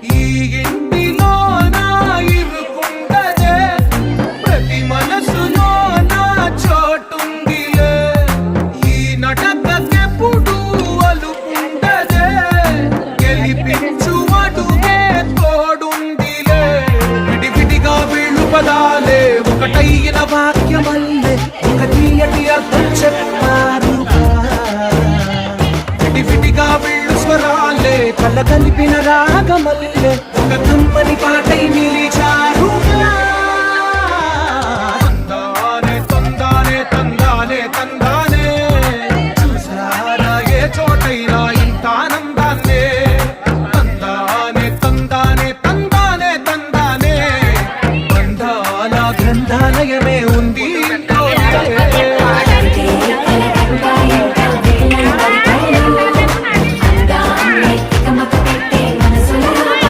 ఈ ఇంటిలో నా ఇరుకుండదే ప్రతి మనసులో నా చోటుందిలే ఈ నటకెప్పుడు అలుకుండదే గెలిపించు అడుగే తోడుందిలే విడివిడిగా వీళ్ళు పదాలే ఒకటైన వాక్యమల్లే ఒక తీయటి అర్థం చెప్పారు విడివిడిగా వీళ్ళు స్వరాలే కల కలిపిన రాగమల్లే ఒక కమ్మని పాటై